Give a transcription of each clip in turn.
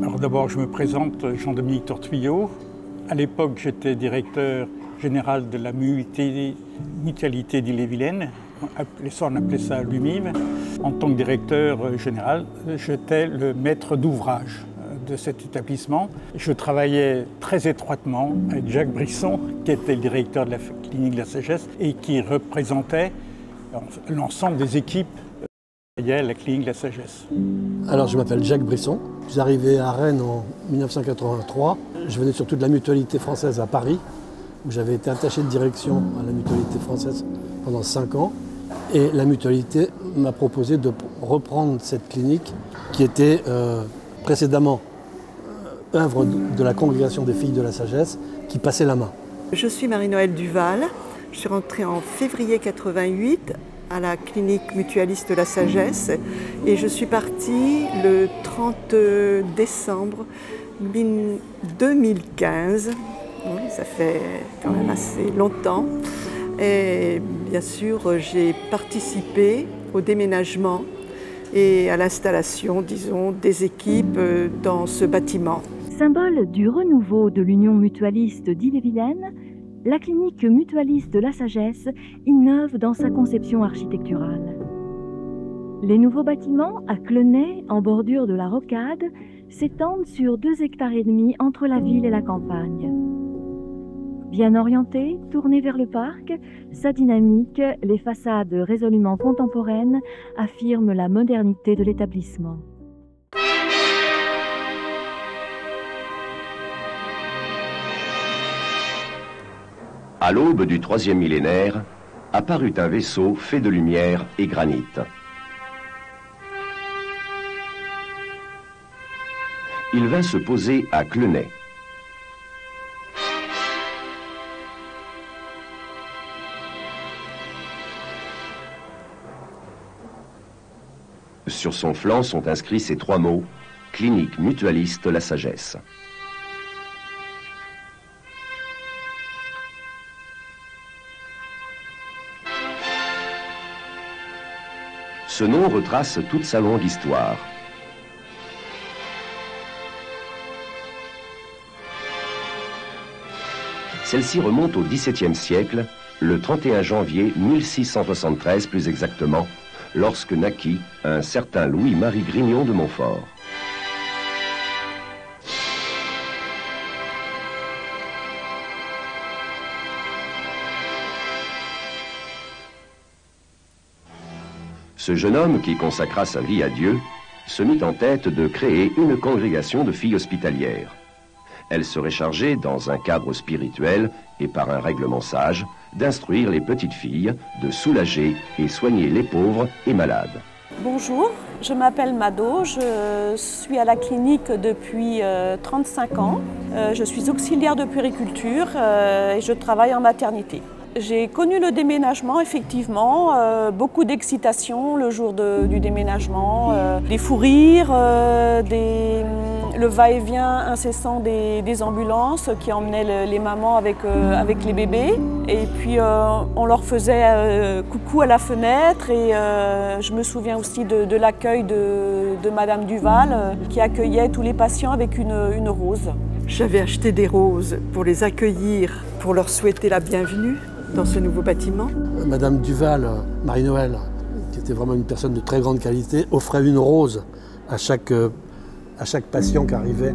Alors d'abord, je me présente, Jean-Dominique Tortuillot. À l'époque, j'étais directeur général de la mutualité d'Ille-et-Vilaine. On appelait ça l'UMIV. En tant que directeur général, j'étais le maître d'ouvrage de cet établissement. Je travaillais très étroitement avec Jacques Brisson, qui était le directeur de la clinique de la Sagesse et qui représentait l'ensemble des équipes à la clinique de la Sagesse. Alors je m'appelle Jacques Brisson. Je suis arrivé à Rennes en 1983. Je venais surtout de la mutualité française à Paris, où j'avais été attaché de direction à la mutualité française pendant 5 ans. Et la mutualité m'a proposé de reprendre cette clinique qui était précédemment œuvre de la congrégation des filles de la Sagesse qui passait la main. Je suis Marie-Noëlle Duval. Je suis rentrée en février 88 à la clinique mutualiste de la Sagesse et je suis partie le 30 décembre 2015. Oui, ça fait quand même assez longtemps. Et bien sûr, j'ai participé au déménagement et à l'installation, disons, des équipes dans ce bâtiment. Symbole du renouveau de l'Union mutualiste d'Ille-et-Vilaine, la clinique mutualiste de la Sagesse innove dans sa conception architecturale. Les nouveaux bâtiments à Clenay, en bordure de la Rocade, s'étendent sur 2,5 hectares entre la ville et la campagne. Bien orientée, tournée vers le parc, sa dynamique, les façades résolument contemporaines affirment la modernité de l'établissement. À l'aube du 3e millénaire, apparut un vaisseau fait de lumière et granit. Il vint se poser à Clenay. Sur son flanc sont inscrits ces 3 mots, « Clinique mutualiste la Sagesse ». Ce nom retrace toute sa longue histoire. Celle-ci remonte au XVIIe siècle, le 31 janvier 1673 plus exactement, lorsque naquit un certain Louis-Marie Grignon de Montfort. Ce jeune homme qui consacra sa vie à Dieu se mit en tête de créer une congrégation de filles hospitalières. Elle serait chargée, dans un cadre spirituel et par un règlement sage, d'instruire les petites filles, de soulager et soigner les pauvres et malades. Bonjour, je m'appelle Mado, je suis à la clinique depuis 35 ans. Je suis auxiliaire de puériculture et je travaille en maternité. J'ai connu le déménagement, effectivement, beaucoup d'excitation le jour du déménagement, des fous rires, le va-et-vient incessant des ambulances qui emmenaient les mamans avec les bébés. Et puis on leur faisait coucou à la fenêtre et je me souviens aussi de l'accueil de Madame Duval qui accueillait tous les patients avec une rose. J'avais acheté des roses pour les accueillir, pour leur souhaiter la bienvenue dans ce nouveau bâtiment. Madame Duval, Marie-Noëlle, qui était vraiment une personne de très grande qualité, offrait une rose à chaque patient qui arrivait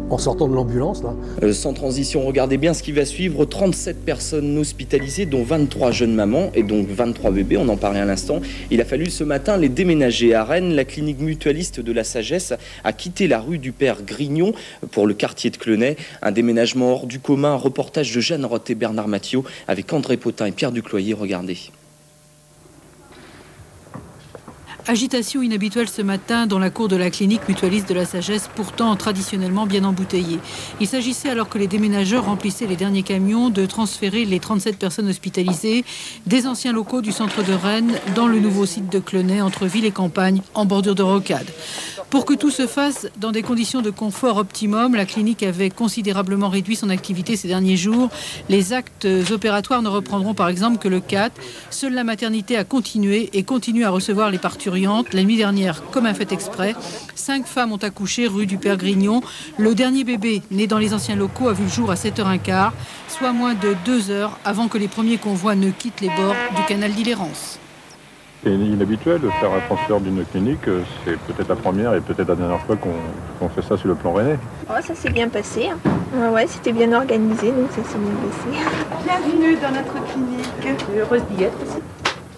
en sortant de l'ambulance. Sans transition, regardez bien ce qui va suivre. 37 personnes hospitalisées, dont 23 jeunes mamans et donc 23 bébés, on en parlait à l'instant. Il a fallu ce matin les déménager à Rennes. La clinique mutualiste de la Sagesse a quitté la rue du Père Grignon pour le quartier de Clenay. Un déménagement hors du commun, un reportage de Jeanne Roth et Bernard Mathieu avec André Potin et Pierre Ducloyer. Regardez. Agitation inhabituelle ce matin dans la cour de la clinique mutualiste de la Sagesse, pourtant traditionnellement bien embouteillée. Il s'agissait, alors que les déménageurs remplissaient les derniers camions, de transférer les 37 personnes hospitalisées des anciens locaux du centre de Rennes dans le nouveau site de Clenay, entre ville et campagne, en bordure de rocade. Pour que tout se fasse dans des conditions de confort optimum, la clinique avait considérablement réduit son activité ces derniers jours. Les actes opératoires ne reprendront par exemple que le 4. Seule la maternité a continué et continue à recevoir les parturiantes. La nuit dernière, comme un fait exprès, 5 femmes ont accouché rue du Père Grignon. Le dernier bébé, né dans les anciens locaux, a vu le jour à 7h15, soit moins de 2 heures avant que les premiers convois ne quittent les bords du canal d'Illérance. C'est inhabituel de faire un transfert d'une clinique, c'est peut-être la première et peut-être la dernière fois qu'on fait ça sur le plan rennais. Oh, ça s'est bien passé. Ouais, c'était bien organisé, donc ça s'est bien passé. Bienvenue dans notre clinique. Heureuse d'y être aussi.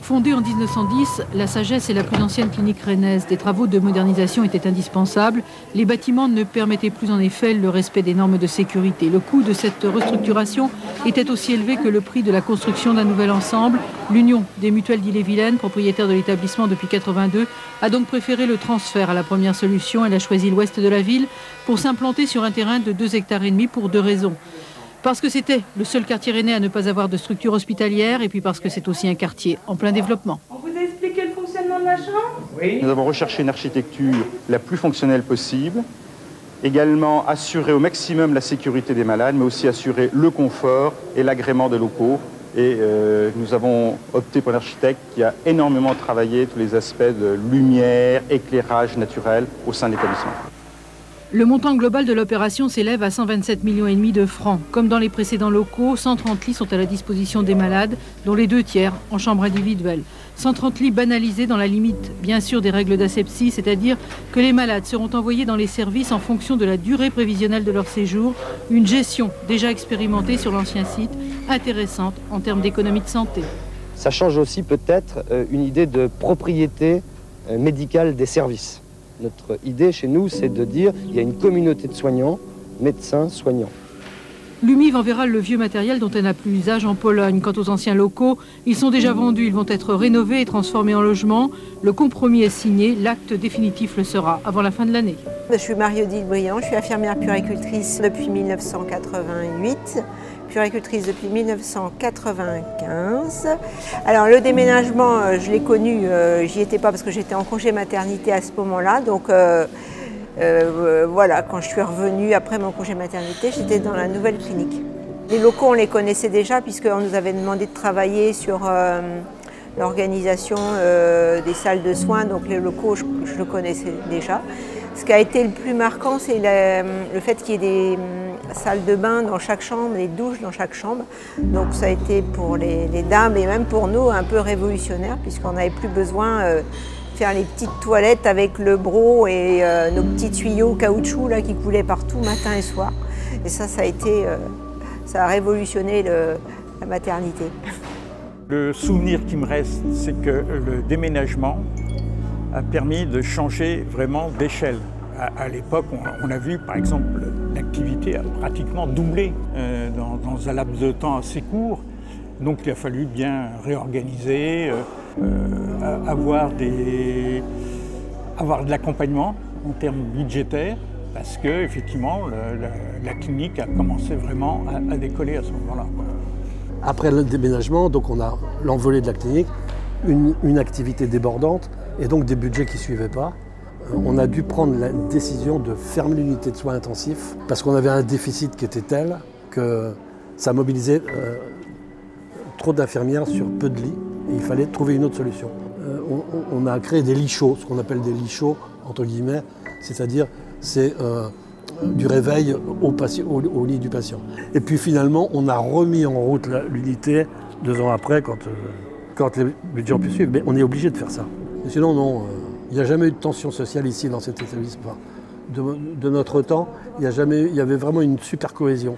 Fondée en 1910, la Sagesse est la plus ancienne clinique rennaise. Des travaux de modernisation étaient indispensables. Les bâtiments ne permettaient plus en effet le respect des normes de sécurité. Le coût de cette restructuration était aussi élevé que le prix de la construction d'un nouvel ensemble. L'Union des mutuelles d'Ille-et-Vilaine, propriétaire de l'établissement depuis 1982, a donc préféré le transfert à la première solution. Elle a choisi l'ouest de la ville pour s'implanter sur un terrain de 2,5 hectares pour 2 raisons. Parce que c'était le seul quartier rennais à ne pas avoir de structure hospitalière et puis parce que c'est aussi un quartier en plein développement. On vous a expliqué le fonctionnement de la chambre ? Oui. Nous avons recherché une architecture la plus fonctionnelle possible, également assurer au maximum la sécurité des malades, mais aussi assurer le confort et l'agrément des locaux. Et nous avons opté pour un architecte qui a énormément travaillé tous les aspects de lumière, éclairage naturel au sein de l'établissement. Le montant global de l'opération s'élève à 127,5 millions de francs. Comme dans les précédents locaux, 130 lits sont à la disposition des malades, dont les 2 tiers en chambre individuelle. 130 lits banalisés dans la limite, bien sûr, des règles d'asepsie, c'est-à-dire que les malades seront envoyés dans les services en fonction de la durée prévisionnelle de leur séjour. Une gestion déjà expérimentée sur l'ancien site, intéressante en termes d'économie de santé. Ça change aussi peut-être une idée de propriété médicale des services. Notre idée chez nous, c'est de dire qu'il y a une communauté de soignants, médecins, soignants. L'UMIV enverra le vieux matériel dont elle n'a plus usage en Pologne. Quant aux anciens locaux, ils sont déjà vendus. Ils vont être rénovés et transformés en logements. Le compromis est signé. L'acte définitif le sera avant la fin de l'année. Je suis Marie-Odile Briand, je suis infirmière puéricultrice depuis 1988. Puéricultrice depuis 1995. Alors le déménagement, je l'ai connu, j'y étais pas parce que j'étais en congé maternité à ce moment-là. Donc voilà, quand je suis revenue après mon congé maternité, j'étais dans la nouvelle clinique. Les locaux, on les connaissait déjà puisqu'on nous avait demandé de travailler sur l'organisation des salles de soins. Donc les locaux, je le connaissais déjà. Ce qui a été le plus marquant, c'est le fait qu'il y ait des salles de bain dans chaque chambre, des douches dans chaque chambre. Donc ça a été pour les dames et même pour nous un peu révolutionnaire puisqu'on n'avait plus besoin de faire les petites toilettes avec le broc et nos petits tuyaux caoutchouc là, qui coulaient partout matin et soir. Et ça a été, ça a révolutionné la maternité. Le souvenir qui me reste, c'est que le déménagement a permis de changer vraiment d'échelle. À l'époque, on a vu par exemple l'activité a pratiquement doublé dans un laps de temps assez court. Donc il a fallu bien réorganiser, avoir de l'accompagnement en termes budgétaires, parce que effectivement la clinique a commencé vraiment à décoller à ce moment-là. Après le déménagement, donc on a l'envolée de la clinique, une activité débordante et donc des budgets qui ne suivaient pas. On a dû prendre la décision de fermer l'unité de soins intensifs parce qu'on avait un déficit qui était tel que ça mobilisait trop d'infirmières sur peu de lits et il fallait trouver une autre solution. On a créé des lits chauds, ce qu'on appelle des lits chauds, entre guillemets, c'est-à-dire c'est du réveil au lit du patient. Et puis finalement, on a remis en route l'unité 2 ans après quand les budgets ont pu suivre. Mais on est obligé de faire ça. Et sinon, non, il n'y a jamais eu de tension sociale ici dans cet établissement. De notre temps, il y avait vraiment une super cohésion.